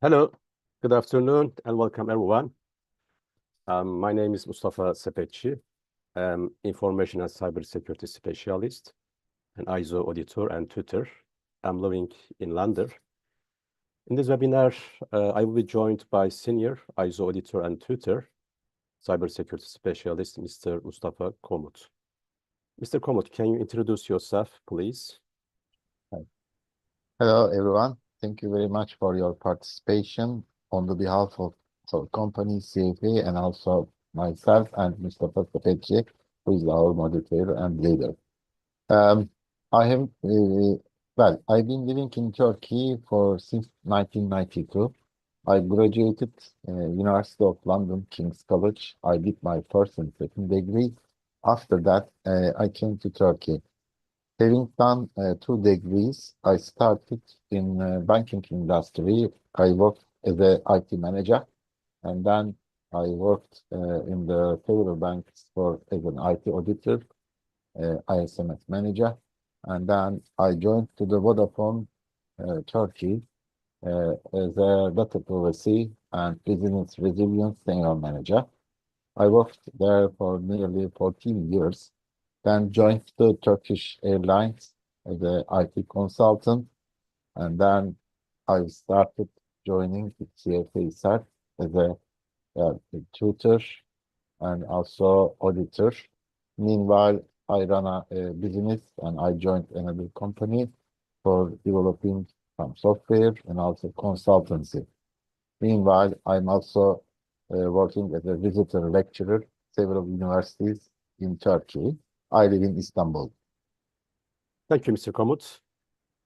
Hello, good afternoon, and welcome everyone. My name is Mustafa Sepetçi. I'm information and cybersecurity specialist, an ISO auditor and tutor. I'm living in London. In this webinar, I will be joined by senior ISO auditor and tutor, cybersecurity specialist, Mr. Mustafa Komut. Mr. Komut, can you introduce yourself, please? Hello, everyone. Thank you very much for your participation on the behalf of our company, CFA, and also myself and Mustafa Sepetçi, who is our moderator and leader. I have, I've been living in Turkey since 1992. I graduated University of London, King's College. I did my first and second degree. After that, I came to Turkey. Having done 2 degrees, I started in banking industry. I worked as a IT manager, and then I worked in the federal banks as an IT auditor, ISMS manager, and then I joined to the Vodafone Turkey as a data privacy and business resilience senior manager. I worked there for nearly 14 years. Then joined the Turkish Airlines as an IT consultant, and then I started joining the CFA set as a tutor and also auditor. Meanwhile, I run a business and I joined another company for developing some software and also consultancy. Meanwhile, I'm also working as a visitor lecturer several universities in Turkey. I live in Istanbul. Thank you, Mr. Komut.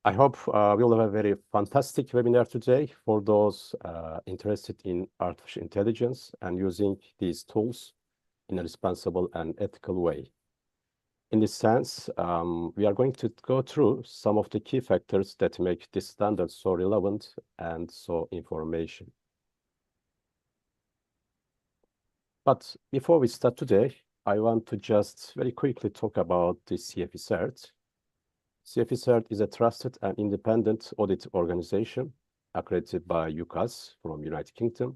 I hope we'll have a very fantastic webinar today for those interested in artificial intelligence and using these tools in a responsible and ethical way. In this sense, we are going to go through some of the key factors that make this standard so relevant and so information. But before we start today, I want to just very quickly talk about the CFE cert. CFE cert is a trusted and independent audit organization accredited by UCAS from United Kingdom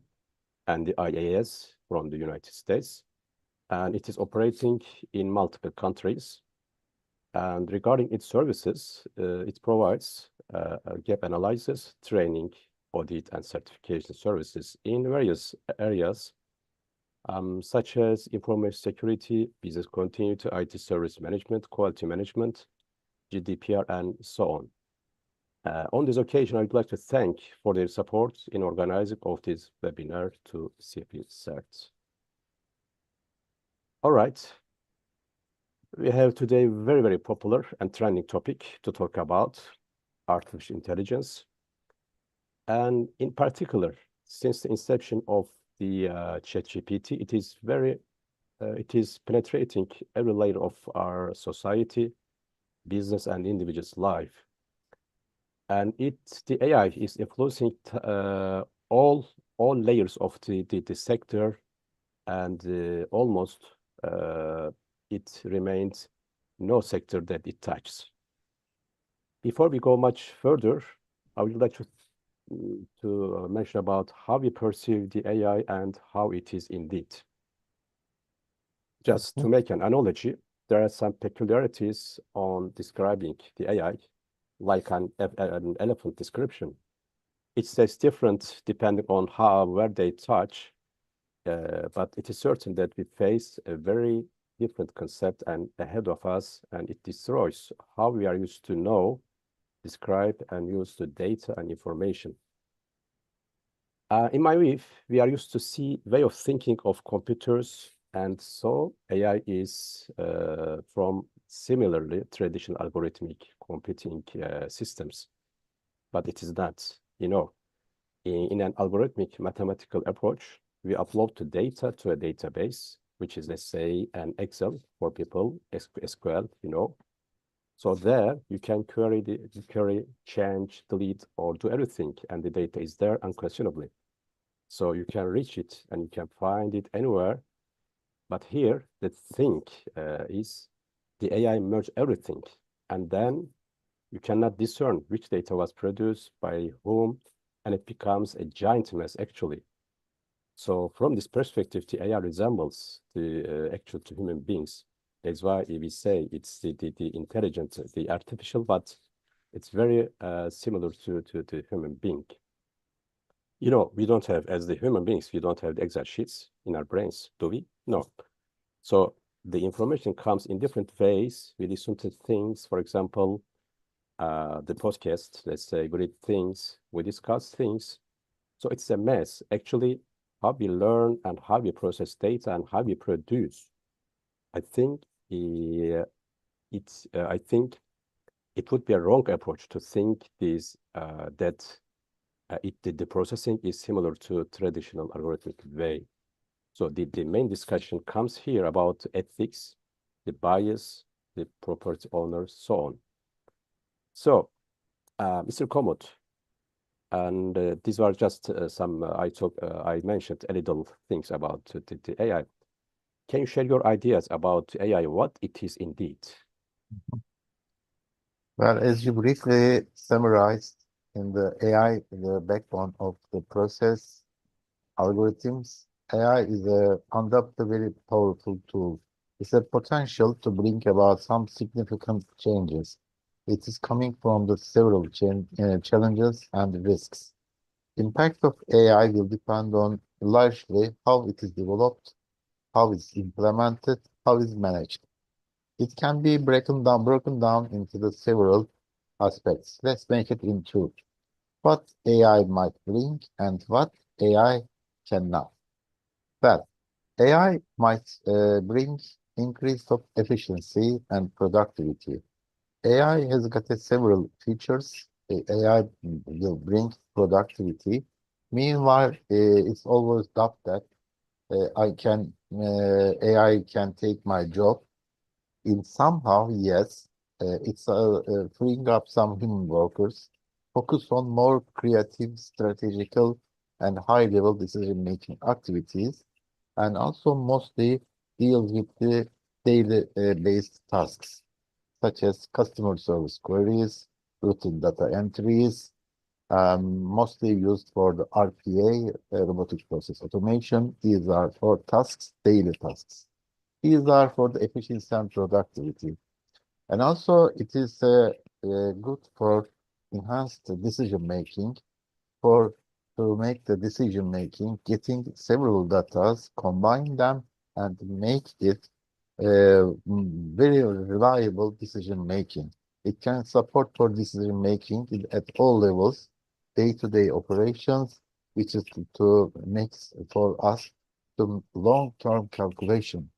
and the IAS from the United States. And it is operating in multiple countries. And regarding its services, it provides gap analysis, training, audit, and certification services in various areas, such as information security, business continuity, IT service management, quality management, GDPR, and so on. On this occasion, I would like to thank for their support in organizing of this webinar to CFE cert. All right. We have today a very, very popular and trending topic to talk about, artificial intelligence. And in particular, since the inception of the ChatGPT, it is penetrating every layer of our society, business, and individual's life. And the AI is influencing all layers of the sector, and almost it remains no sector that it touches. Before we go much further, I would like to mention about how we perceive the AI and how it is indeed. Just to make an analogy, there are some peculiarities on describing the AI, like an elephant description. It says different depending on where they touch, but it is certain that we face a very different concept and ahead of us, and it destroys how we are used to know, describe, and use the data and information. In my view, we are used to see way of thinking of computers, and so AI is from similarly traditional algorithmic computing systems, but it is not. In an algorithmic mathematical approach, we upload the data to a database, which is, let's say, an Excel for people, SQL, So there you can query, change, delete, or do everything, and the data is there unquestionably. So you can reach it and you can find it anywhere. But here, the thing is the AI merge everything, and then you cannot discern which data was produced by whom and it becomes a giant mess actually. So from this perspective, the AI resembles the actual to human beings. That's why we say it's the intelligent, the artificial, but it's very similar to the human being. You know, we don't have, as the human beings, we don't have the Excel sheets in our brains, do we? No. So the information comes in different ways. We listen to things, for example, the podcast, let's say, we read things, we discuss things. So it's a mess. Actually, how we learn and how we process data and how we produce. I think I think it would be a wrong approach to think this that the processing is similar to traditional algorithmic way. So the main discussion comes here about ethics, the bias, the property owners, so on. So, Mr. Komut, and these were just some I mentioned a little things about the AI. Can you share your ideas about AI, what it is indeed? Well, as you briefly summarized in the AI, the backbone of the process algorithms, AI is a undoubtedly very powerful tool. It's a potential to bring about some significant changes. It is coming from the several challenges and risks. Impact of AI will depend on largely how it is developed, how it's implemented, how it's managed. It can be broken down into the several aspects. Let's make it into what AI might bring and what AI cannot. Well, AI might bring increase of efficiency and productivity. AI has got several features. AI will bring productivity. Meanwhile, it's always doubt that AI can take my job. In somehow, yes, it's freeing up some human workers, focus on more creative, strategical, and high-level decision-making activities, and also mostly deals with the daily based tasks, such as customer service queries, routine data entries, mostly used for the RPA, robotic process automation. These are for tasks, daily tasks. These are for the efficiency and productivity. And also, it is good for enhanced decision making, for to make the decision making, getting several data, combine them, and make it very reliable decision making. It can support for decision making at all levels, day-to-day operations, which is to make for us the long-term calculation.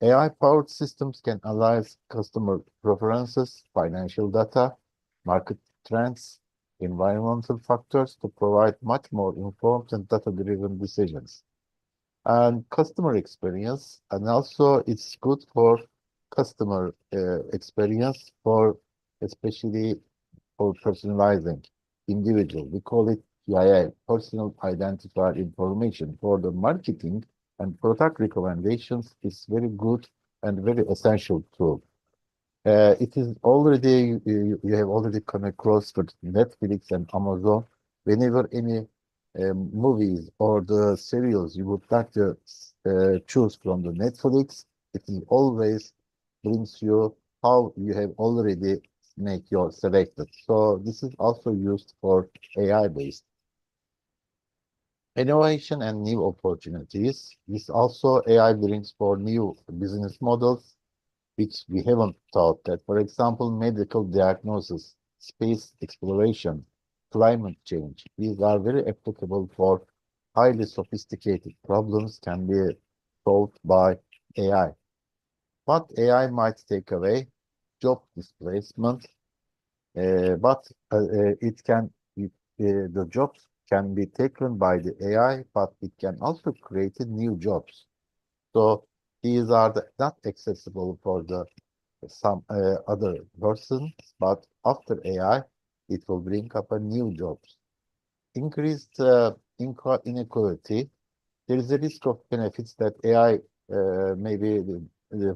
AI-powered systems can analyze customer preferences, financial data, market trends, environmental factors to provide much more informed and data-driven decisions. And customer experience, and also it's good for customer experience for especially for personalizing individual. We call it PII, personal identifier information for the marketing and product recommendations is very good and very essential tool. It is already, you have already come across with Netflix and Amazon. Whenever any movies or the serials you would like to choose from the Netflix, it is always brings you how you have already make your selected. So this is also used for AI based innovation and new opportunities. This also AI brings for new business models which we haven't thought that, for example, medical diagnosis, space exploration, climate change, these are very applicable for highly sophisticated problems can be solved by AI. What AI might take away, job displacement, but the jobs can be taken by the AI, but it can also create new jobs. So these are not accessible for the some other persons, but after AI, it will bring up a new jobs. Increased inequality. There is a risk of benefits that AI maybe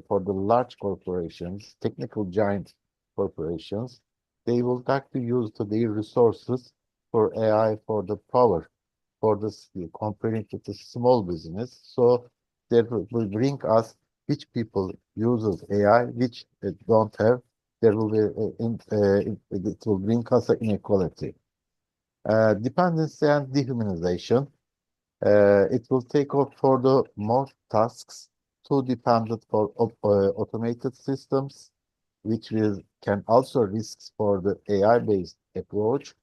for the large corporations, technical giant corporations, they will like to use their resources for AI for the power, for the comparing to the small business. So that will bring us which people uses AI, which don't have. There will be it will bring us an inequality. Dependency and dehumanization. It will take off for the more tasks, too dependent for automated systems, which can also risks for the AI-based approach,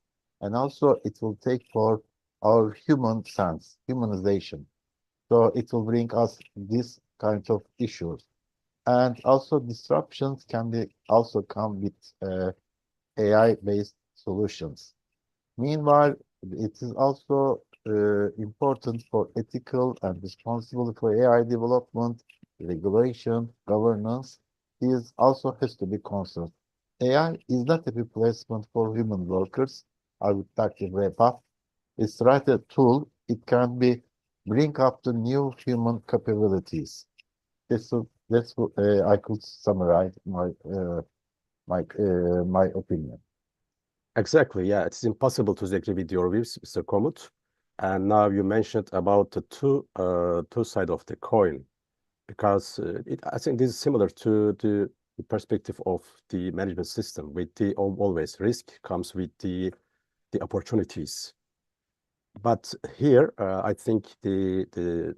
and also it will take for our human sense, humanization. So it will bring us this kind of issues. And also disruptions can be also come with AI-based solutions. Meanwhile, it is also important for ethical and responsible for AI development, regulation, governance. This also has to be concerned. AI is not a replacement for human workers. I would like to wrap up. It's rather a tool. It can be bring up the new human capabilities. That's what I could summarize my opinion. Exactly, yeah. It's impossible to disagree with your views, Mr. Komut. And now you mentioned about the two side of the coin, because I think this is similar to the perspective of the management system. With the always risk comes with the opportunities. But here, I think the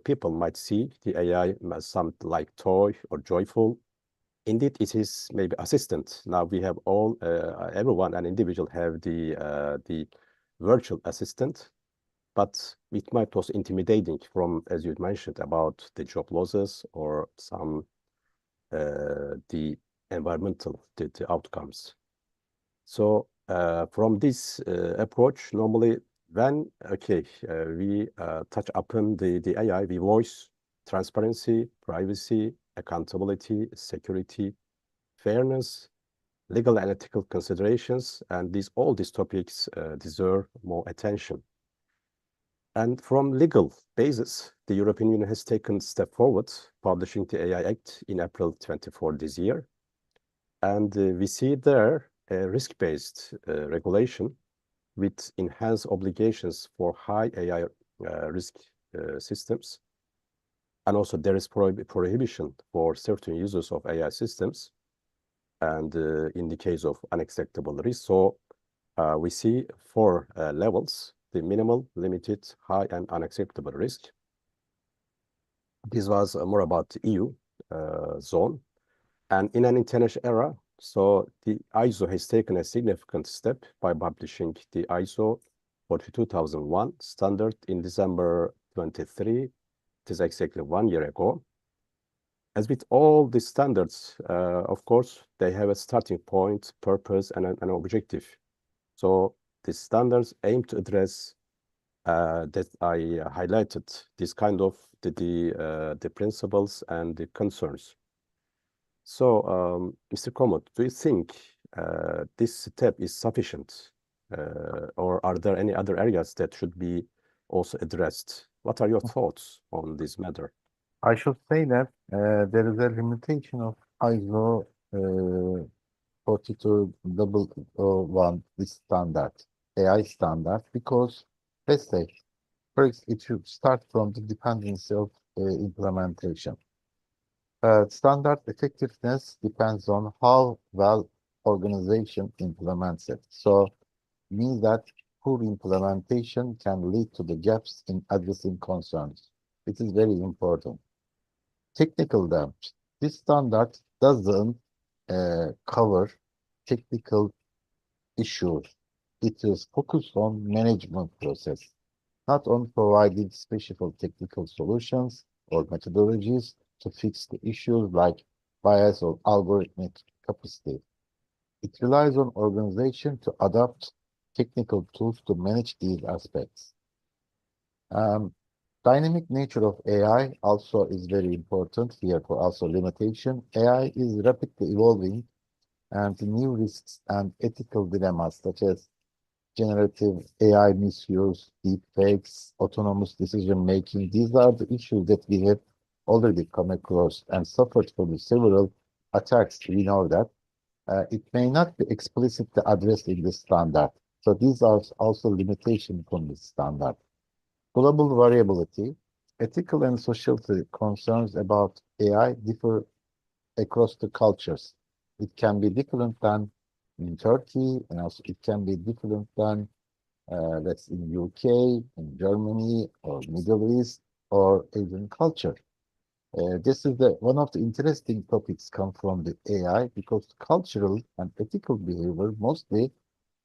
people might see the AI as something like toy or joyful. Indeed, it is maybe assistant. Now we have all, everyone, an individual have the virtual assistant, but it might also intimidating from, as you mentioned, about the job losses or some the environmental the outcomes. So from this approach, normally when we touch upon the AI, we voice transparency, privacy, accountability, security, fairness, legal and ethical considerations, and all these topics deserve more attention. And from legal basis, the European Union has taken a step forward, publishing the AI Act in April 24 this year. And we see there a risk-based regulation with enhanced obligations for high AI risk systems. And also there is prohibition for certain users of AI systems. And in the case of unacceptable risk, so we see four levels: the minimal, limited, high, and unacceptable risk. This was more about the EU zone. And in an international era, so the ISO has taken a significant step by publishing the ISO 42001 standard in December 23. It is exactly 1 year ago. As with all the standards, of course, they have a starting point, purpose, and an objective. So the standards aim to address that I highlighted, this kind of the principles and the concerns. So, Mr. Komut, do you think this step is sufficient, or are there any other areas that should be also addressed? What are your thoughts on this matter? I should say that there is a limitation of ISO 42001, this standard, AI standard, because let's say, first, it should start from the dependency of implementation. Standard effectiveness depends on how well organization implements it. So means that poor implementation can lead to the gaps in addressing concerns. It is very important. Technical depth. This standard doesn't cover technical issues. It is focused on management process, not on providing special technical solutions or methodologies to fix the issues like bias or algorithmic capacity. It relies on organization to adopt technical tools to manage these aspects. Dynamic nature of AI also is very important here for also limitation. AI is rapidly evolving and new risks and ethical dilemmas such as generative AI misuse, deepfakes, autonomous decision making. These are the issues that we have already come across and suffered from several attacks. We know that. It may not be explicitly addressed in the standard. So these are also limitations from the standard. Global variability, ethical and social concerns about AI differ across the cultures. It can be different than in Turkey, and also it can be different than that's in UK, in Germany, or Middle East, or Asian culture. This is one of the interesting topics come from the AI because cultural and ethical behavior mostly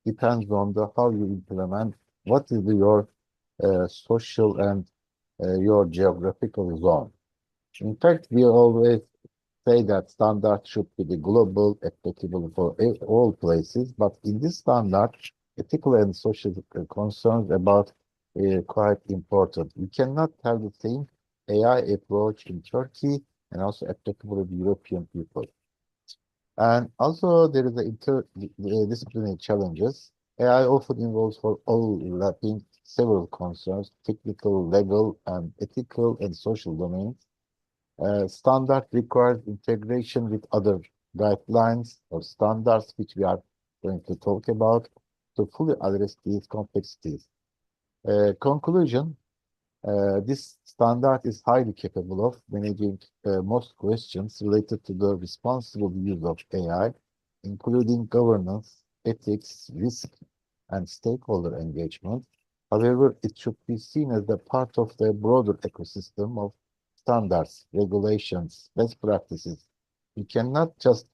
depends on the how you implement what is your social and your geographical zone. In fact, we always say that standard should be the global, applicable for all places, but in this standard, ethical and social concerns about quite important. We cannot have the same AI approach in Turkey and also applicable to European people. And also there is the interdisciplinary challenges. AI often involves for overlapping several concerns, technical, legal, and ethical and social domains. Standard requires integration with other guidelines or standards, which we are going to talk about, to fully address these complexities. Conclusion, this standard is highly capable of managing most questions related to the responsible use of AI, including governance, ethics, risk, and stakeholder engagement. However, it should be seen as a part of the broader ecosystem of standards, regulations, best practices. You cannot just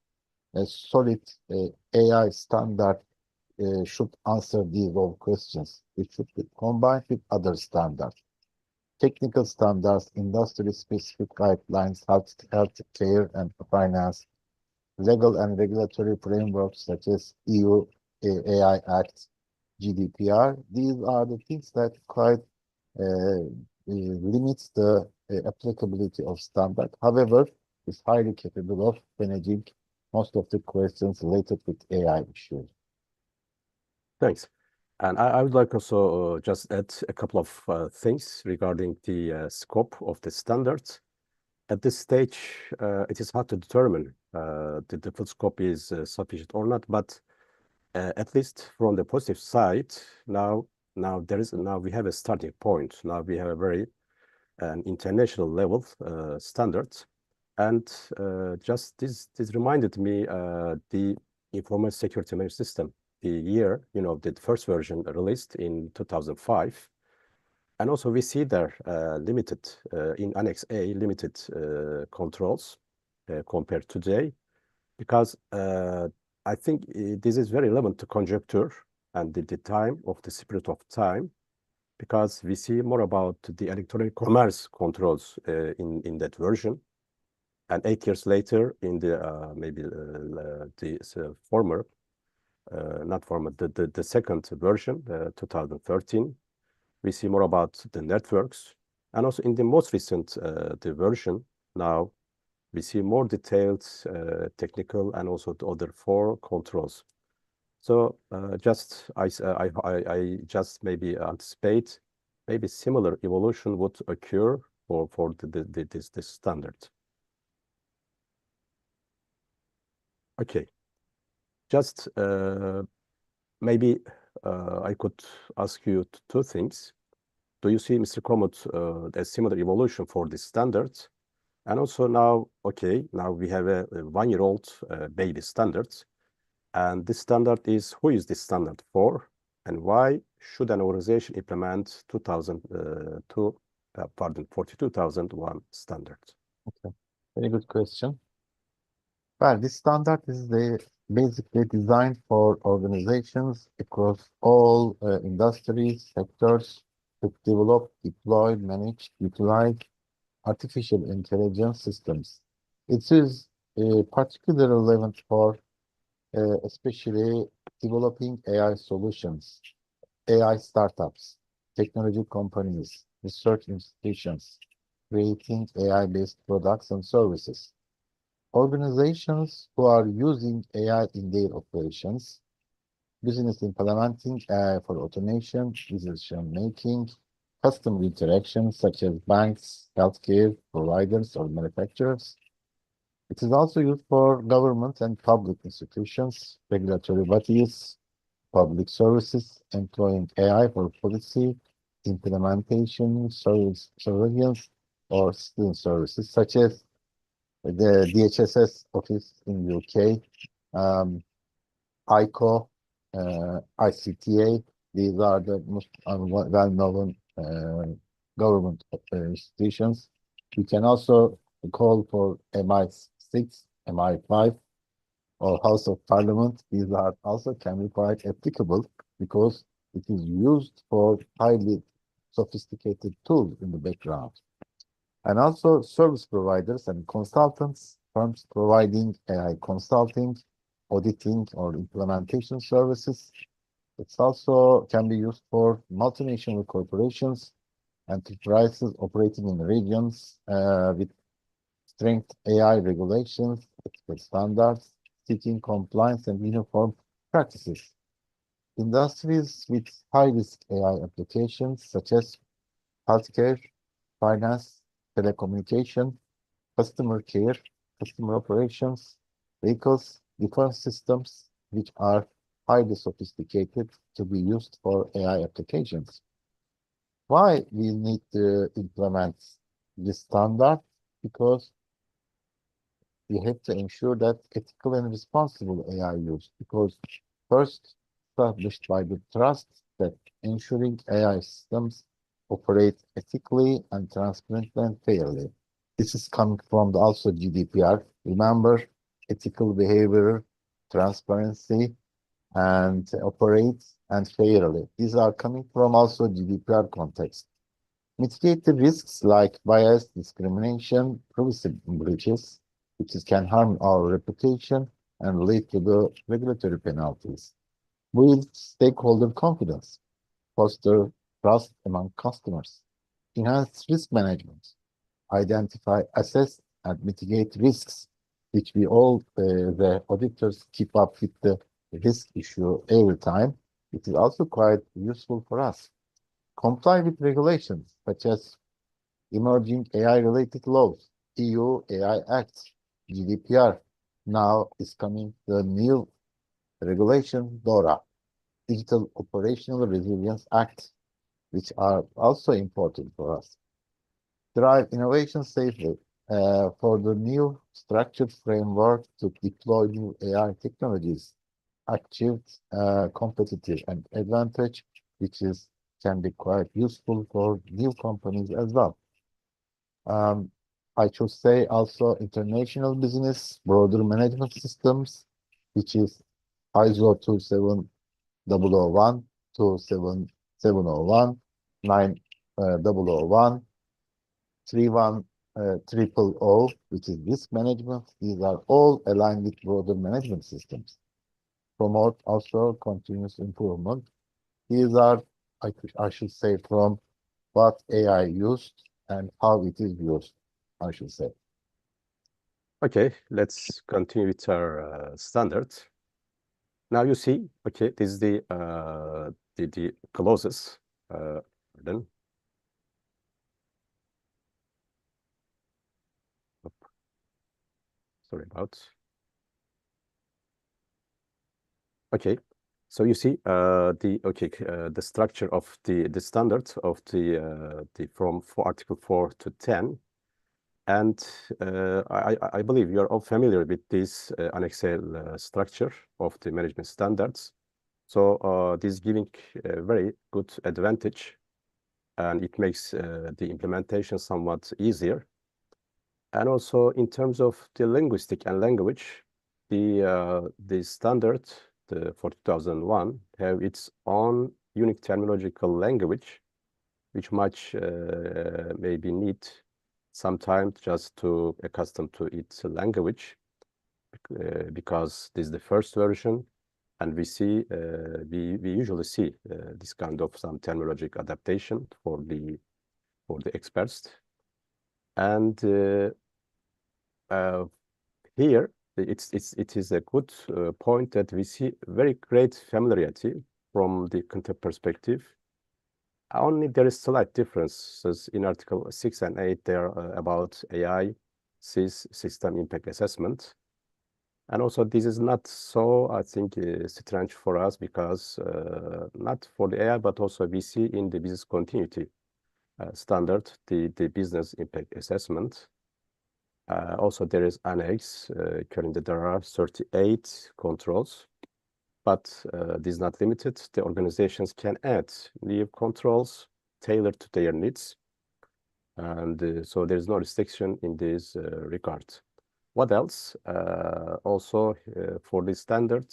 a solid AI standard should answer these all questions. It should be combined with other standards. Technical standards, industry-specific guidelines, healthcare and finance, legal and regulatory frameworks such as EU AI Act, GDPR. These are the things that quite limits the applicability of standard. However, it's highly capable of managing most of the questions related with AI issues. Thanks. And I would like also just add a couple of things regarding the scope of the standards. At this stage, it is hard to determine the full scope is sufficient or not, but at least from the positive side, now we have a starting point. Now we have a very an international level standards, and just this reminded me the information security management system, the year the first version released in 2005. And also we see there limited in Annex A limited controls compared to today, because I think this is very relevant to conjecture and the time of the spirit of time, because we see more about the electronic commerce controls in that version. And 8 years later, in the maybe the former, not former, the second version, 2013, we see more about the networks. And also in the most recent the version now, we see more detailed technical and also the other 4 controls. So just I just maybe anticipate maybe similar evolution would occur for this standard. Okay, just maybe I could ask you 2 things. Do you see, Mr. Komut, a similar evolution for this standard? And also now, okay, now we have a 1-year-old baby standards. And this standard is, who is this standard for? And why should an organization implement 42001 standard? Okay, very good question. Well, this standard is basically designed for organizations across all industries, sectors to develop, deploy, manage, utilize artificial intelligence systems. It is particularly relevant for especially developing AI solutions, AI startups, technology companies, research institutions, creating AI-based products and services. Organizations who are using AI in their operations, business implementing AI for automation, decision-making, customer interactions such as banks, healthcare providers, or manufacturers. It is also used for government and public institutions, regulatory bodies, public services employing AI for policy, implementation, surveillance, or citizen services, such as the DHSS office in UK, ICO, ICTA. These are the most well-known government institutions. You can also call for MI6, MI5, or House of Parliament. These are also can be quite applicable because it is used for highly sophisticated tools in the background. And also service providers and consultants, firms providing AI consulting, auditing, or implementation services. It's also can be used for multinational corporations, enterprises operating in regions with strict AI regulations, expert standards, seeking compliance and uniform practices. Industries with high-risk AI applications such as healthcare, finance, telecommunication, customer care, customer operations, vehicles, defense systems, which are highly sophisticated to be used for AI applications. Why we need to implement this standard? Because we have to ensure that ethical and responsible AI use, because first established by the trust that ensuring AI systems operate ethically and transparently and fairly. This is coming from the also GDPR. Remember, ethical behavior, transparency, and operate and fairly. These are coming from also GDPR context. Mitigate the risks like bias, discrimination, privacy breaches, which can harm our reputation and lead to the regulatory penalties. Build stakeholder confidence, foster trust among customers, enhance risk management, identify, assess, and mitigate risks, which we all, the auditors, keep up with the risk issue every time. It is also quite useful for us. Comply with regulations such as emerging AI-related laws, EU AI Act, GDPR. Now is coming the new regulation, DORA, Digital Operational Resilience Act, which are also important for us. Drive innovation safely for the new structured framework to deploy new AI technologies, achieved competitive and advantage, which can be quite useful for new companies as well. I should say also international business, broader management systems, which is ISO 27001, 27701, 9001, 31000, which is risk management. These are all aligned with broader management systems. Promote also continuous improvement. These are, I should say, from what AI used and how it is used, I should say. Okay, let's continue with our standard. Now you see, okay, this is the clauses. Then sorry about. Okay, so you see the structure of the standard of the from Article 4 to 10. And I believe you are all familiar with this Annex L structure of the management standards. So this is giving a very good advantage, and it makes the implementation somewhat easier. And also in terms of the linguistic and language, the standard for 2001 have its own unique terminological language, which much maybe need some time just to accustom to its language, because this is the first version, and we see we usually see this kind of some terminological adaptation for the experts. And here it is a good point that we see very great familiarity from the content perspective. Only there is slight differences in Article 6 and 8 there about AI, SIS, system impact assessment. And also, this is not so, I think, strange for us because not for the AI, but also we see in the business continuity standard, the business impact assessment. Also, there is annex. Currently, there are 38 controls, but this is not limited. The organizations can add new controls tailored to their needs. And so there is no restriction in this regard. What else? Also, for this standard,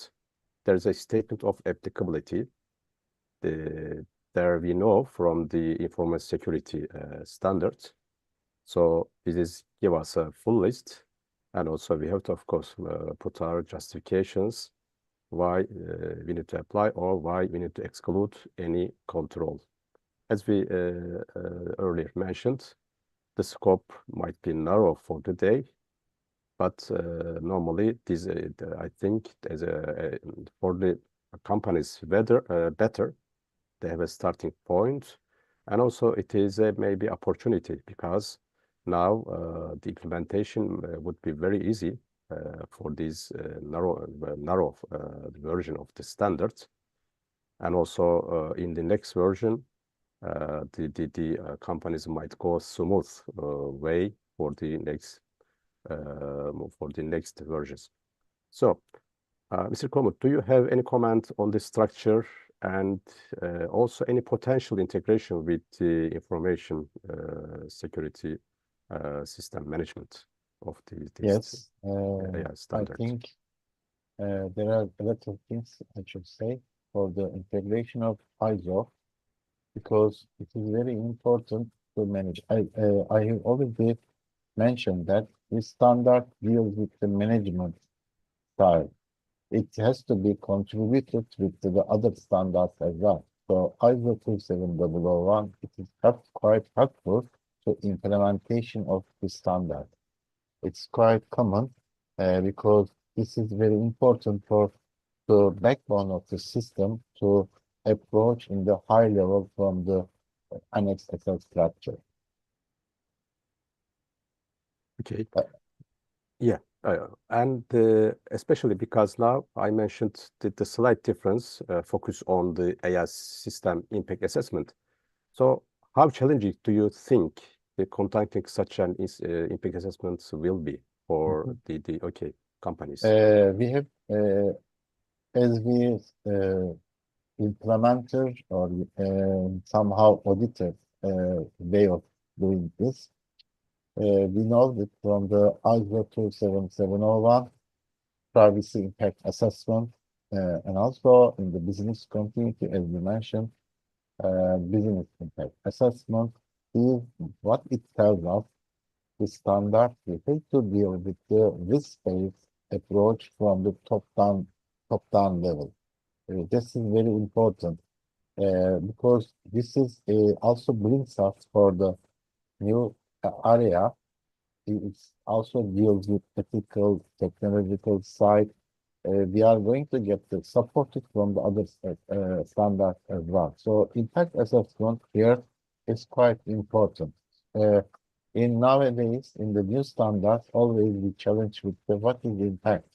there is a statement of applicability. There we know from the information security standards. So this is give us a full list. And also we have to, of course, put our justifications why we need to apply or why we need to exclude any control. As we earlier mentioned, the scope might be narrow for today, but normally this, I think, as for the companies better, they have a starting point, and also it is a maybe opportunity because now the implementation would be very easy for this narrow version of the standards, and also in the next version, the companies might go smooth way for the next versions. So, Mr. Komut, do you have any comment on the structure and also any potential integration with the information security system management of this Yes, AI I standard? think there are a lot of things I should say for the integration of ISO because it is very important to manage. I have already mentioned that this standard deals with the management side. It has to be contributed with the other standards as well. So ISO 27001, it is quite helpful to implementation of the standard. It's quite common because this is very important for the backbone of the system to approach in the high level from the annex SL structure. Okay. Yeah, and especially because now I mentioned the slight difference focus on the AI system impact assessment. So how challenging do you think the conducting such an impact assessment will be for the companies? We have, as we implementer or somehow auditor way of doing this, we know that from the ISO 27701 privacy impact assessment and also in the business continuity, as you mentioned, business impact assessment is what it tells us the standard we have to deal with the risk-based approach from the top-down level. This is very important because this is also brings us for the new area. It also deals with ethical, technological side. We are going to get the supported from the other standards as well. So impact assessment here is quite important. In nowadays, in the new standards, always we challenge with the what is the impact?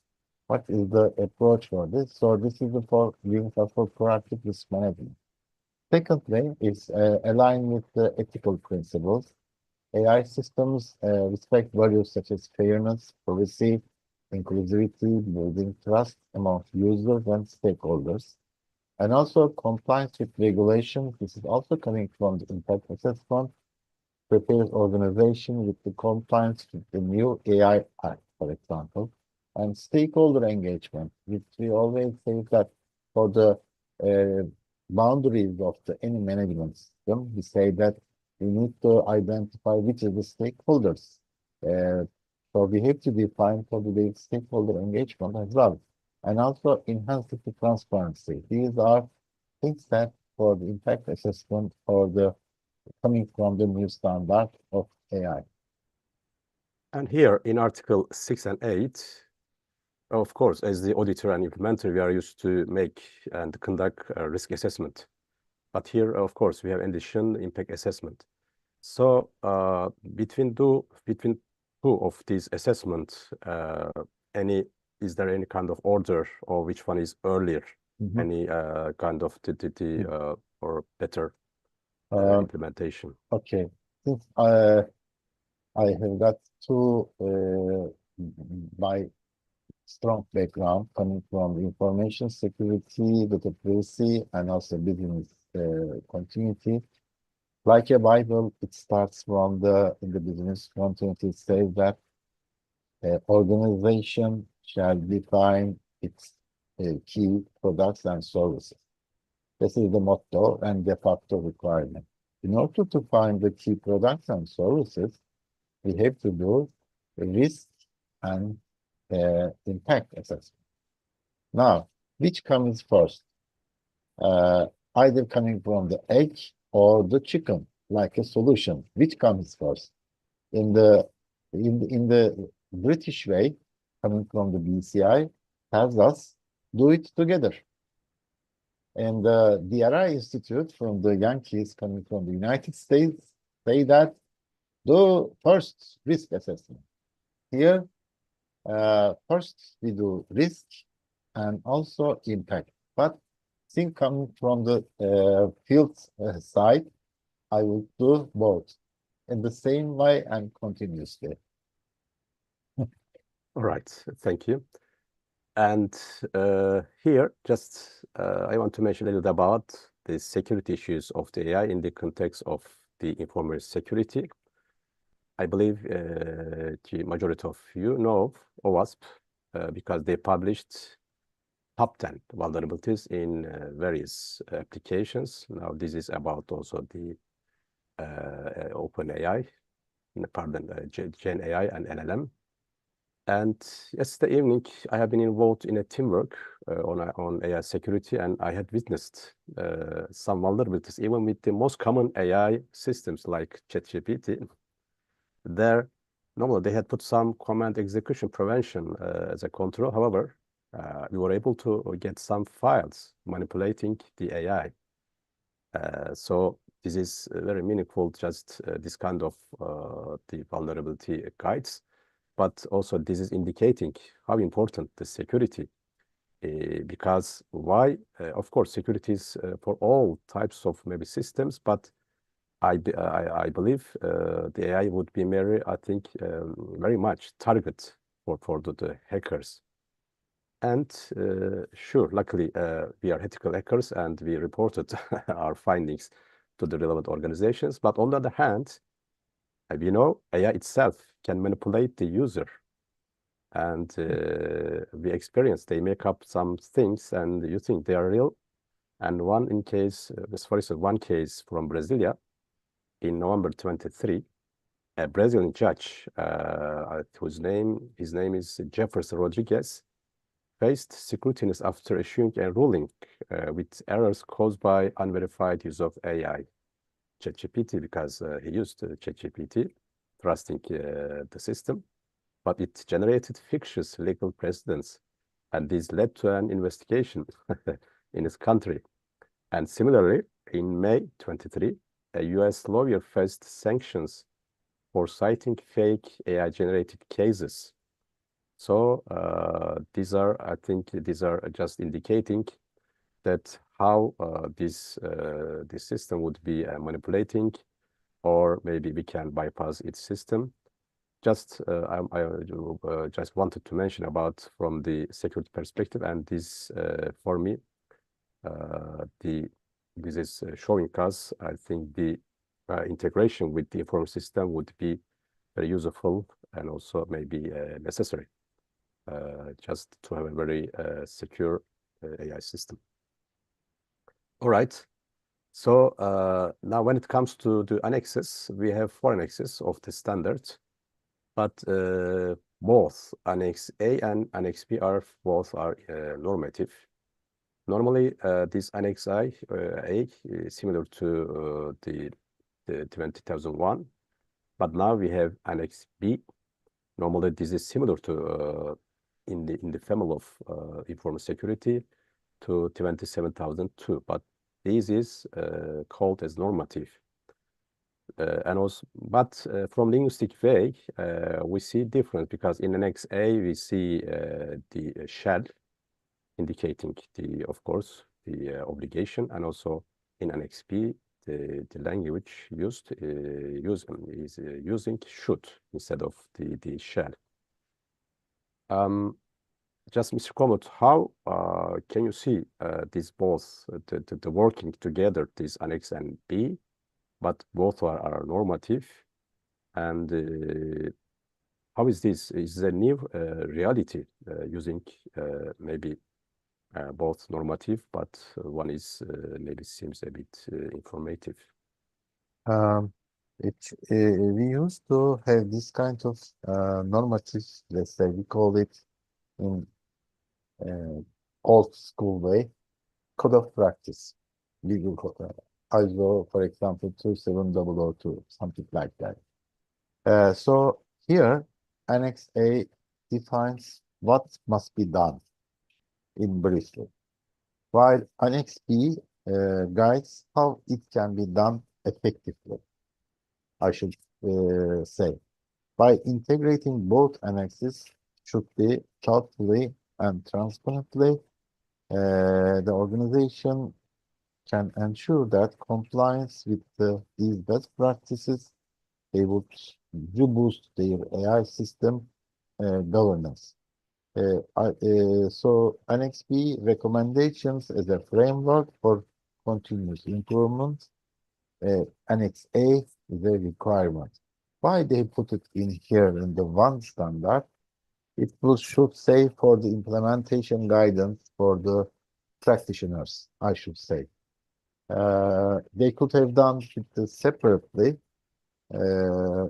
What is the approach for this? So this is for giving us for proactive risk management. Secondly, is aligned with the ethical principles. AI systems respect values such as fairness, privacy, inclusivity, building trust among users and stakeholders, and also compliance with regulation. This is also coming from the impact assessment, prepares organization with the compliance with the new AI Act, for example, and stakeholder engagement, which we always say that for the boundaries of any management system, we say that we need to identify which are the stakeholders. So we have to define for the stakeholder engagement as well, and also enhance the transparency. These are things that for the impact assessment or the coming from the new standard of AI. And here in Article 6 and 8, of course, as the auditor and implementer, we are used to make and conduct a risk assessment. But here, of course, we have addition impact assessment. So between two of these assessments, any is there any kind of order, or which one is earlier? Any kind of or better implementation? Okay. Since I have got two my strong background coming from information security, data privacy, and also business continuity. Like a Bible, it starts from in the business continuity. It says that organization shall define its key products and services. This is the motto and de facto requirement. In order to find the key products and services, we have to do risk and impact assessment. Now, which comes first? Either coming from the egg or the chicken, like a solution. Which comes first? In the British way, coming from the BCI, tells us do it together. And the DRI Institute from the Yankees, coming from the United States, say that do first risk assessment. Here, first we do risk and also impact. But think coming from the field side, I will do both in the same way and continuously. All right, thank you. And here, just I want to mention a little bit about the security issues of the AI in the context of the information security. I believe the majority of you know OWASP because they published top 10 vulnerabilities in various applications. Now, this is about also the OpenAI, pardon, Gen AI and LLM. And yesterday evening, I have been involved in a teamwork on AI security, and I had witnessed some vulnerabilities, even with the most common AI systems like ChatGPT. There, normally they had put some command execution prevention as a control. However, we were able to get some files manipulating the AI. So this is very meaningful, just this kind of the vulnerability guides. But also this is indicating how important the security, because why? Of course, security is for all types of maybe systems, but I believe the AI would be I think, very much target for the hackers. And sure, luckily, we are ethical hackers and we reported our findings to the relevant organizations. But on the other hand, we know AI itself can manipulate the user. And we experience they make up some things and you think they are real. And one case from Brasilia in November 23, a Brazilian judge, his name is Jefferson Rodriguez, faced scrutiny after issuing a ruling with errors caused by unverified use of AI. ChatGPT, because he used ChatGPT, trusting the system, but it generated fictitious legal precedents, and this led to an investigation in his country. And similarly, in May 23, a US lawyer faced sanctions for citing fake AI-generated cases. So I think these are just indicating that how this system would be manipulating, or maybe we can bypass its system. Just I just wanted to mention about from the security perspective, and this for me, this is showing us, I think the integration with the information system would be very useful and also maybe necessary, just to have a very secure AI system. All right. So now when it comes to the annexes, we have 4 annexes of the standard, but both Annex A and Annex B are normative. Normally, this Annex A is similar to the 20001, but now we have Annex B. Normally, this is similar to in the family of information security to 27002, but this is called as normative. and also, but from linguistic way, we see difference because in Annex A we see the shall indicating the, of course, the obligation, and also in Annex B, the language used is using should instead of the shall. Just Mr. Comet, how can you see these both the working together, this Annex and B, but both are normative, and how is this? Is a new reality using maybe both normative, but one is maybe seems a bit informative. We used to have this kind of normative, let's say we call it in old school way, code of practice, legal code, ISO, for example, 27002, something like that. So here, Annex A defines what must be done in briefly, while Annex B guides how it can be done effectively, I should say. By integrating both annexes should be thoughtfully and transparently, the organization can ensure that compliance with these best practices, they would boost their AI system governance. So Annex B recommendations as a framework for continuous improvement. Annex A is a requirement. Why they put it in here in the one standard? It should say for the implementation guidance for the practitioners, I should say. They could have done it separately. They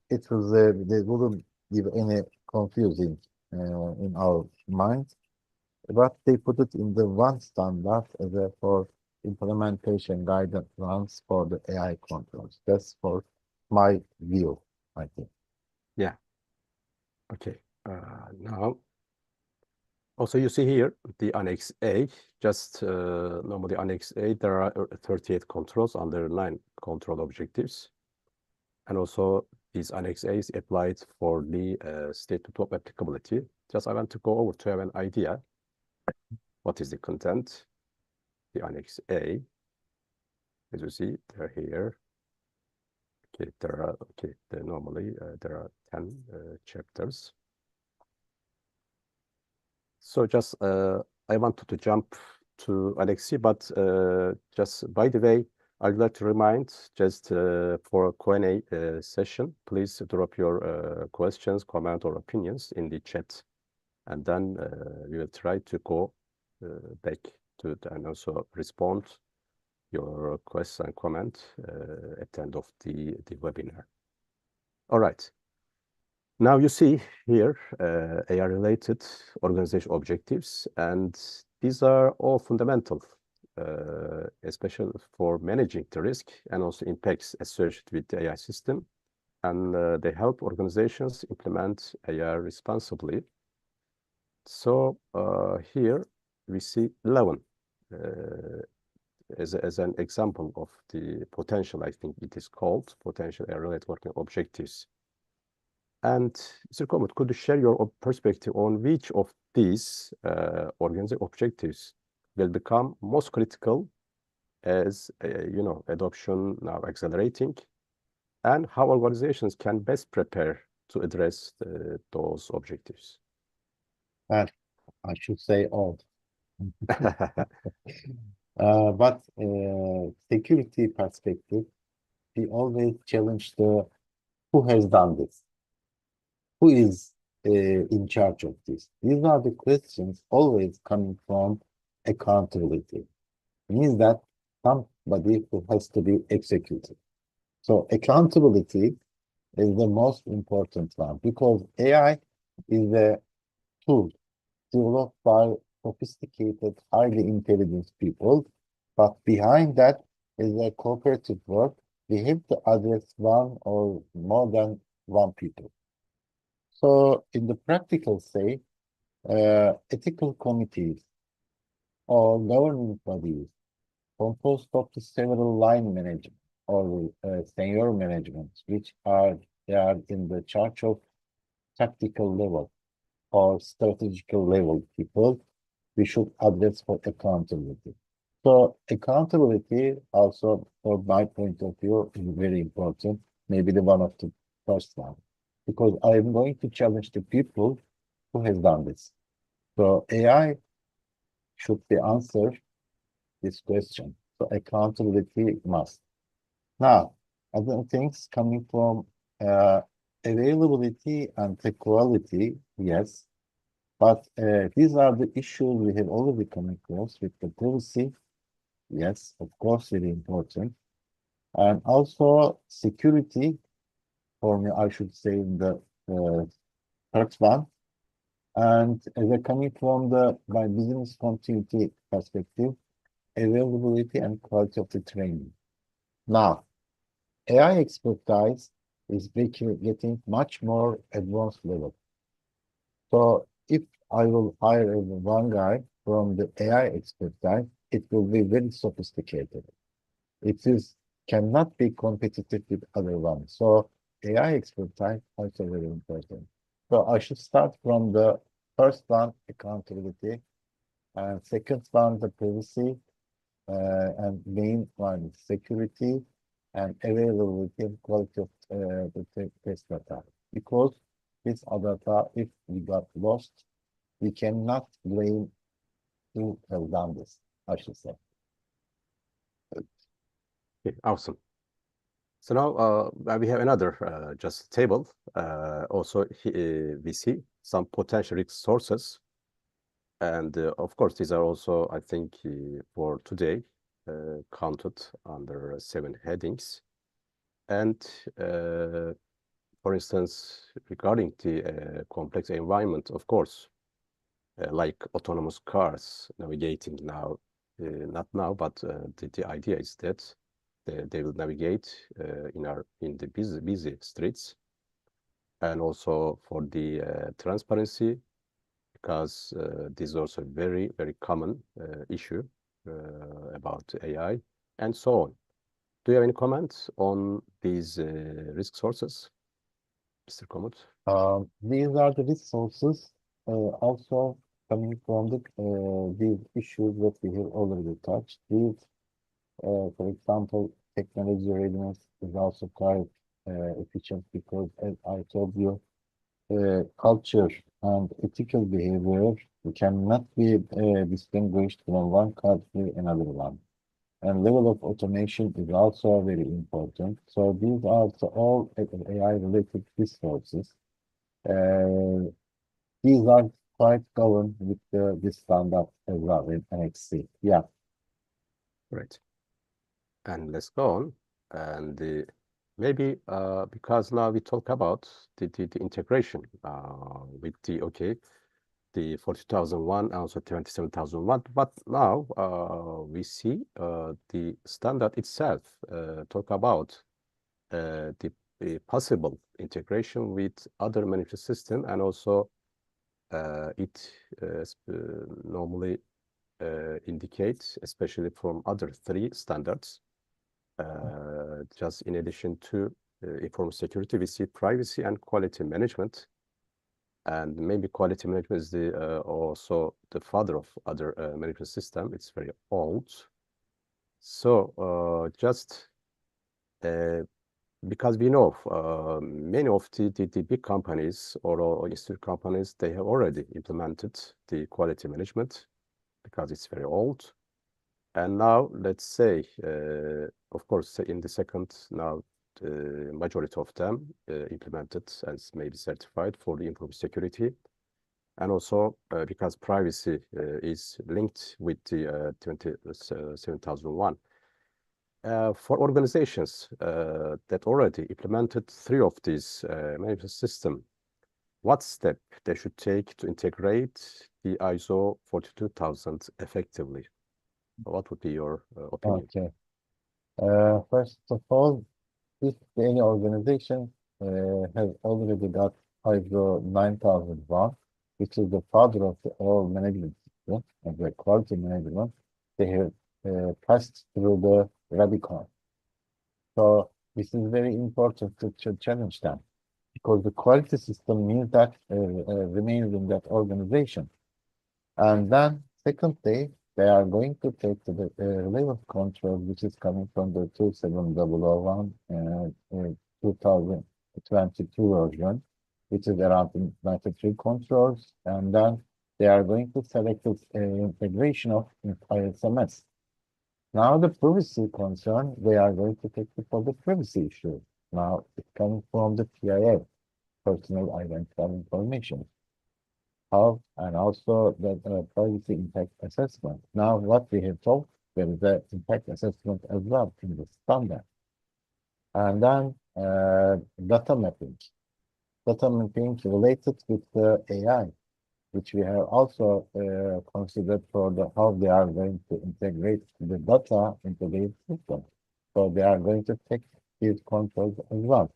wouldn't give any confusing in our mind, but they put it in the one standard as a for implementation guidance runs for the AI controls. That's for my view, I think. Yeah. Okay. Now, also you see here the Annex A. Just normally Annex A, there are 38 controls under 9 control objectives, and also these Annex A is applied for the statement of applicability. Just I want to go over to have an idea. What is the content? The Annex A, as you see, they're here. Okay, normally there are 10 chapters. So just I wanted to jump to Annex C, but just by the way, I'd like to remind just for a Q&A session, please drop your questions, comment, or opinions in the chat, and then we will try to go back to it and also respond your question and comment at the end of the webinar. All right. Now you see here AI-related organization objectives, and these are all fundamental, especially for managing the risk and also impacts associated with the AI system, and they help organizations implement AI responsibly. So here we see 11 as an example of the potential, I think it is called, potential AI-related working objectives. And Mr. Comet, could you share your perspective on which of these organizational objectives will become most critical as adoption now accelerating, and how organizations can best prepare to address those objectives? I should say all. But security perspective, we always challenge the who has done this, who is in charge of this. These are the questions always coming from accountability. It means that somebody who has to be executed. So accountability is the most important one because AI is a tool developed by sophisticated, highly intelligent people, but behind that is a cooperative work. We have to address one or more than one people. So in the practical say, ethical committees or governing bodies composed of the several line managers or senior management, which are they are in the charge of tactical level or strategical level people, we should address for accountability. So accountability also, from my point of view, is very important. Maybe the one of the first one, because I'm going to challenge the people who has done this. So AI should be answered this question. So accountability must. Now, other things coming from uh, availability and the quality, yes, but these are the issues we have already come across with the privacy. Yes, of course, very important. And also security, for me, I should say in the uh, third one. And as a coming from the my business continuity perspective, availability and quality of the training. Now, AI expertise is getting much more advanced level. So if I will hire one guy from the AI expertise, it will be very sophisticated. It is cannot be competitive with other ones. So AI expertise also very important. So I should start from the first one, accountability, and second one, the privacy, and main one, security, and availability and quality of the test data. Because this data, if we got lost, we cannot blame who have done this, I should say. Okay, awesome. So now we have another just table. Also, we see some potential risk sources. And of course, these are also, I think, for today, counted under 7 headings. And for instance, regarding the complex environment, of course, like autonomous cars navigating now, not now, but the idea is that they will navigate in the busy streets, and also for the transparency, because this is also a very common issue about AI and so on. Do you have any comments on these risk sources, Mr. Komut? These are the resources also coming from these issues that we have already touched. These, for example, technology readiness is also quite efficient because, as I told you, culture and ethical behavior cannot be distinguished from one country another one. And level of automation is also very important. So these are all AI-related resources. Uh, these are quite governed with this standard as well in NXC. Yeah. Right. And let's go on. And maybe because now we talk about the integration with the 40,001 and also 27,001. But now we see the standard itself talk about the possible integration with other management system, and also it normally indicates, especially from other 3 standards, just in addition to information security, we see privacy and quality management. And maybe quality management is also the father of other management system. It's very old. So just because we know many of the big companies or institute companies, they have already implemented the quality management because it's very old. And now, let's say, of course, in the second, now the majority of them implemented and maybe certified for the improved security. And also because privacy is linked with the 27,001. For organizations that already implemented 3 of these management system, what step they should take to integrate the ISO 42000 effectively? What would be your opinion? Okay. First of all, if any organization has already got ISO 9001, which is the father of all management system and the quality management, they have passed through the Rubicon. So this is very important to challenge them because the quality system means that remains in that organization. And then secondly, they are going to take to the level of control, which is coming from the 27001 2022 version, which is around 93 controls. And then they are going to select the integration of ISMS. Now the privacy concern, they are going to take it for the privacy issue. Now it's coming from the PII, personal identifiable information. How and also the privacy impact assessment. Now what we have talked, there is the impact assessment as well in the standard. And then data mapping. Data mapping related with the AI, which we have also considered for the how they are going to integrate the data into their system. So they are going to take these controls as well.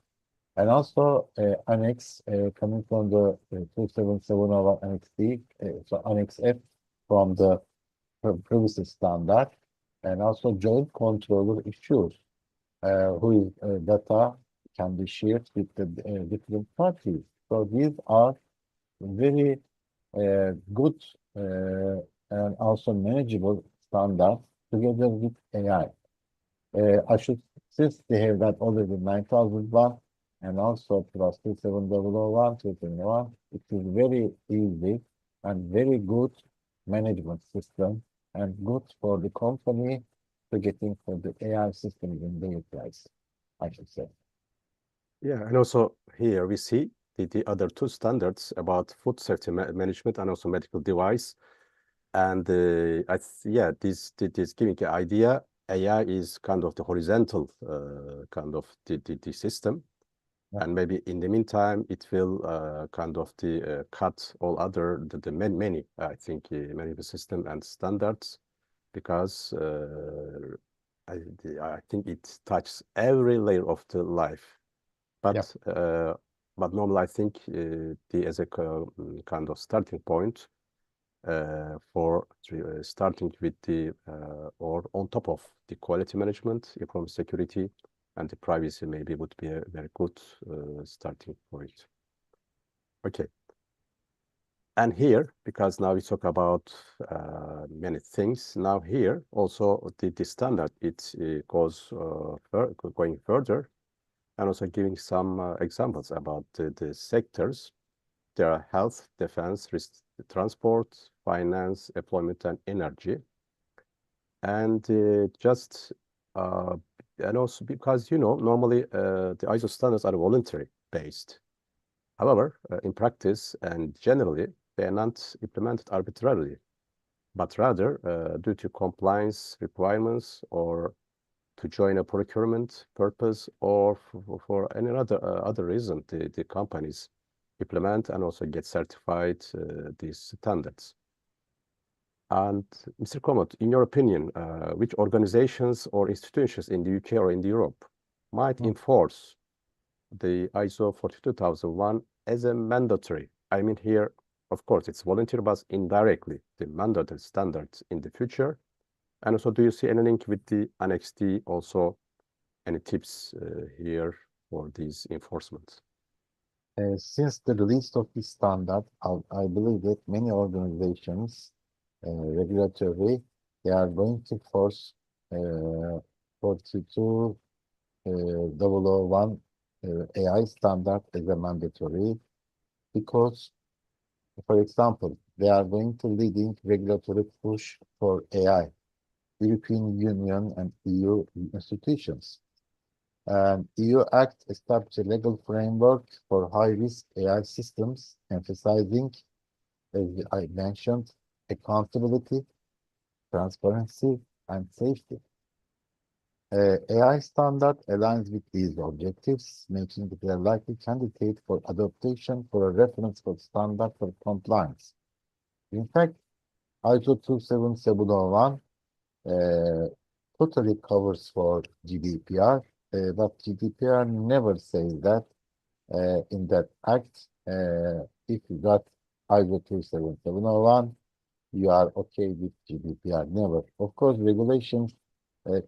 And also Annex coming from the 27701 Annex D, so Annex F from the privacy standard, and also joint controller issues, who is data can be shared with the different parties. So these are very good and also manageable standards together with AI. I should, since they have that already 9001 and also plus 27001, 271, it is very easy and very good management system and good for the company to getting for the AI systems in their place, I should say. Yeah, and also here we see the other two standards about food safety management and also medical device. And yeah, this giving an idea. AI is kind of the horizontal kind of the system, Yeah. and maybe in the meantime it will kind of cut all other the many I think many of the system and standards because I think it touches every layer of the life. Yeah. But normally I think as a kind of starting point for starting with the or on top of the quality management, information security, and the privacy maybe would be a very good starting point. Okay. And here, because now we talk about many things, now here also the standard, it goes going further and also giving some examples about the sectors. There are health, defense, transport, finance, employment, and energy. And and also because, normally the ISO standards are voluntary based. However, in practice and generally, they are not implemented arbitrarily, but rather due to compliance requirements or to join a procurement purpose or for any other reason, the companies implement and also get certified these standards. And Mr. Komot, in your opinion, which organizations or institutions in the UK or in Europe might enforce the ISO 42001 as a mandatory? I mean here, of course, it's voluntary, but indirectly, the mandatory standards in the future. And also, do you see any link with the Annex D also? Any tips here for these enforcements? Since the release of this standard, I believe that many organizations, regulatory, they are going to force 42001 AI standard as a mandatory because, for example, they are going to leading regulatory push for AI, European Union and EU institutions. And EU Act established a legal framework for high-risk AI systems, emphasizing, as I mentioned, accountability, transparency, and safety. AI standard aligns with these objectives, making it a likely candidate for adaptation for a reference for standard for compliance. In fact, ISO 27701 totally covers for GDPR, but GDPR never says that in that act. If you got ISO 27701, you are okay with GDPR. Never. Of course, regulations,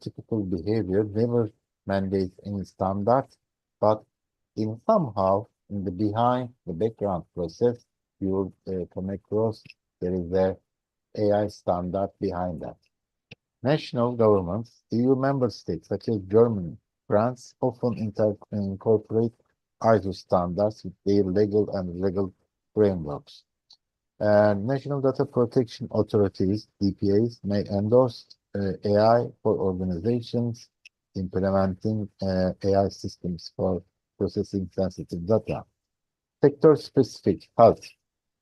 typical behavior never mandate any standard, but in somehow in the behind the background process, you will come across there is a AI standard behind that. National governments, EU member states such as Germany, France often incorporate ISO standards with their legal and legal frameworks. And national data protection authorities, DPAs, may endorse AI for organizations implementing AI systems for processing sensitive data. Sector-specific health.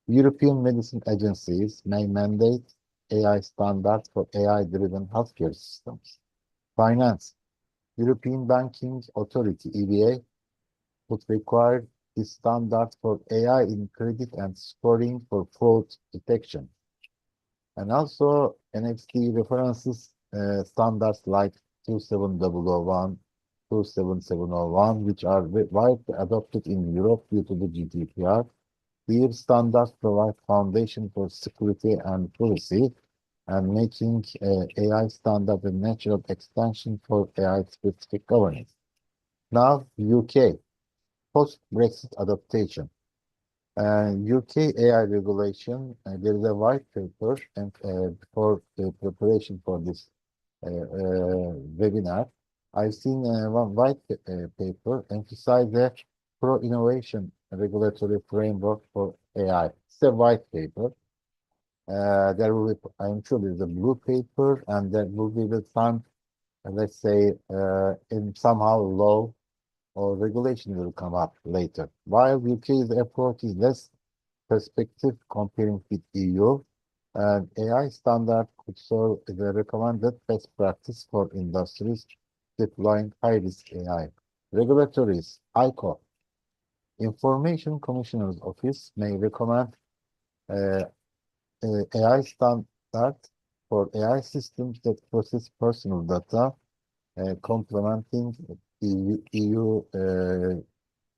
European medicine agencies may mandate AI standards for AI-driven healthcare systems. Finance. European Banking Authority, EBA, would require this standard for AI in credit and scoring for fraud detection. And also NXT references standards like 27001, 27701, which are widely adopted in Europe due to the GDPR. These standards provide foundation for security and privacy, and making AI standard a natural extension for AI-specific governance. Now, UK, post-Brexit adaptation. UK AI regulation, there is a white paper and for the preparation for this webinar. I've seen one white paper emphasize the pro-innovation regulatory framework for AI. It's a white paper. There will be, I'm sure there's a blue paper, and there will be the time, let's say, in somehow law or regulation will come up later. While UK's approach is less perspective comparing with EU, and AI standard could serve as a recommended best practice for industries deploying high-risk AI. Regulatories, ICO, Information Commissioner's Office may recommend AI standard for AI systems that process personal data, complementing EU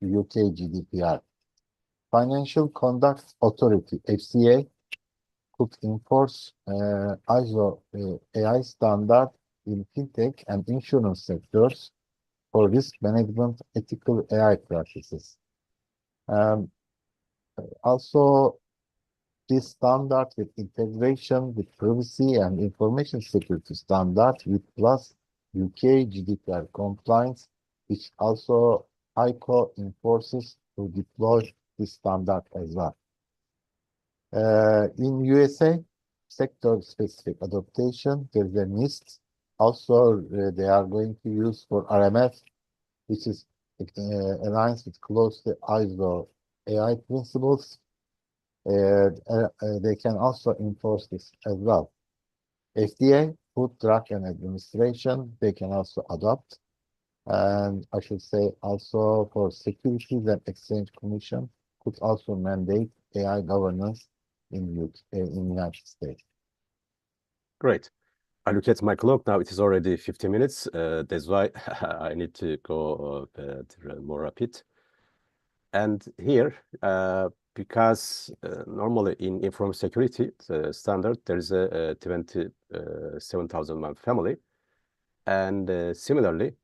UK GDPR. Financial Conduct Authority, FCA, could enforce ISO AI standard in fintech and insurance sectors for risk management ethical AI practices. Also, this standard with integration with privacy and information security standard with plus UK GDPR compliance, which also ICO enforces to deploy this standard as well. In USA, sector-specific adaptation, there's a NIST. Also, they are going to use for RMF, which is aligns with closely ISO AI principles. They can also enforce this as well. FDA, Food, Drug and Administration, they can also adopt. And I should say also for Securities and Exchange Commission could also mandate AI governance in United States. Great. I look at my clock now, it is already 50 minutes. That's why I need to go more rapid. And here, because normally in information security standard, there is a 27,000 family. And similarly,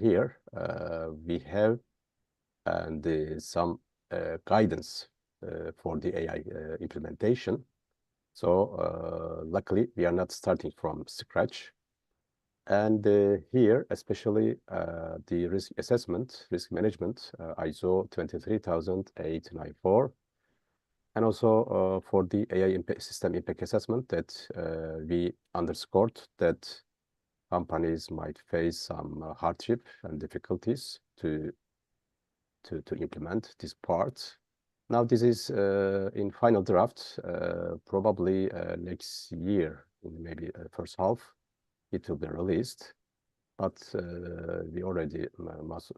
here we have some guidance for the AI implementation. So luckily, we are not starting from scratch. And here, especially the risk assessment, risk management, ISO 23894, and also for the AI system impact assessment that we underscored that companies might face some hardship and difficulties to implement this part. Now this is in final draft, probably next year, maybe first half, it will be released. But we already must,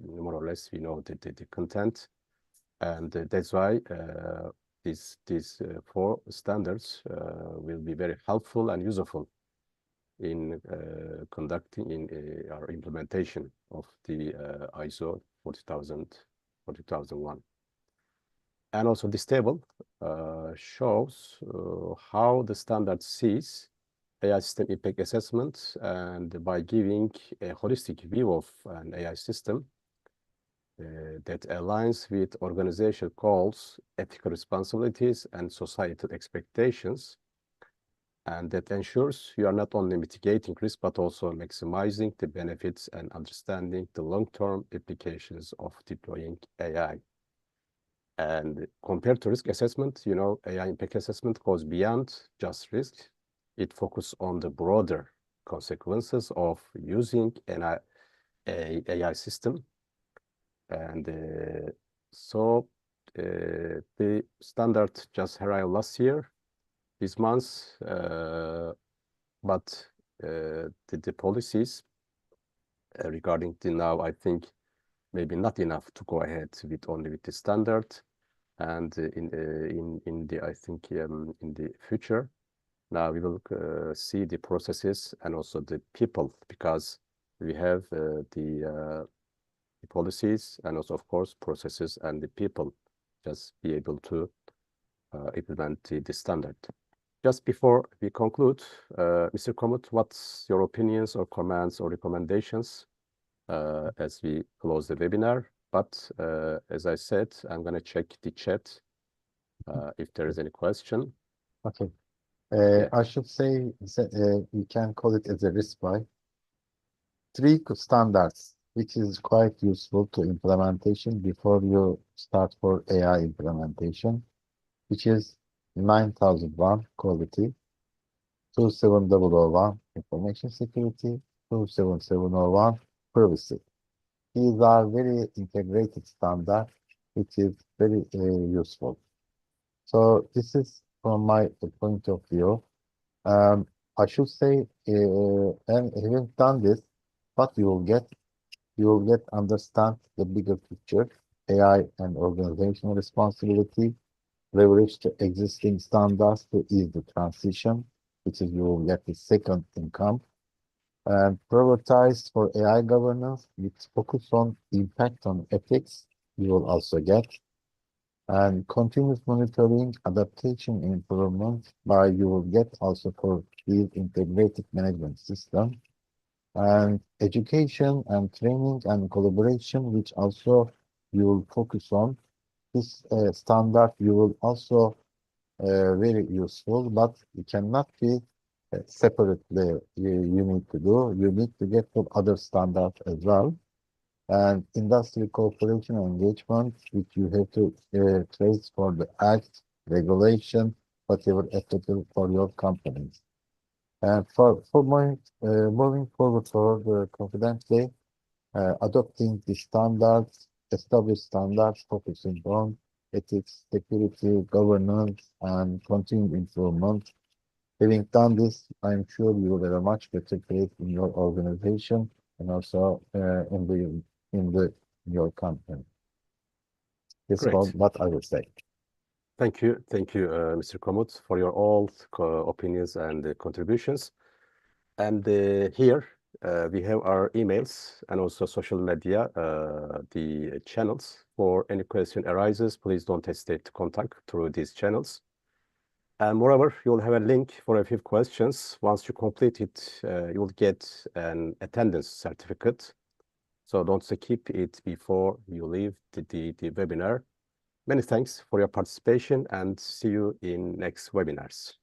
more or less, we know the content. And that's why these 4 standards will be very helpful and useful in conducting our implementation of the ISO 40001. And also this table shows how the standard sees AI system impact assessment, and by giving a holistic view of an AI system that aligns with organizational goals, ethical responsibilities, and societal expectations, and that ensures you are not only mitigating risk, but also maximizing the benefits and understanding the long-term implications of deploying AI. And compared to risk assessment, AI impact assessment goes beyond just risk. It focuses on the broader consequences of using an AI system. And so the standard just arrived last year, this month, but the policies regarding the now, I think, maybe not enough to go ahead with only with the standard. And in the I think in the future, now we will see the processes and also the people, because we have the policies and also, of course, processes and the people just be able to implement the standard. Just before we conclude, Mr. Komut, what's your opinions or comments or recommendations as we close the webinar? But as I said, I'm going to check the chat if there is any question. Okay. Yeah. I should say we can call it as a risk by 3 standards, which is quite useful to implementation before you start for AI implementation, which is 9001 quality, 27001 information security, 27701 privacy. These are very integrated standards, which is very useful. So this is from my point of view. I should say, and having done this, what you will get understand the bigger picture, AI and organizational responsibility, leverage the existing standards to ease the transition, which is you will get the second income, and prioritize for AI governance with focus on impact on ethics, you will also get, and continuous monitoring, adaptation, improvement by you will get also for these integrated management system, and education and training and collaboration, which also you will focus on. This standard you will also very useful, but it cannot be separately you need to do. You need to get to other standards as well. And industry cooperation and engagement, which you have to trace for the act, regulation, whatever applicable for your companies. And for moving forward for the confidently, adopting the standards, established standards, focusing on ethics, security, governance, and continued improvement. Having done this, I'm sure you will have a much better place in your organization and also in your company. This is Great. what I would say. Thank you, Mr. Komut, for your all opinions and contributions. And here we have our emails and also social media, the channels. For any question arises, please don't hesitate to contact through these channels. And moreover, you'll have a link for a few questions. Once you complete it, you'll get an attendance certificate. So don't skip it before you leave the webinar. Many thanks for your participation and see you in next webinars.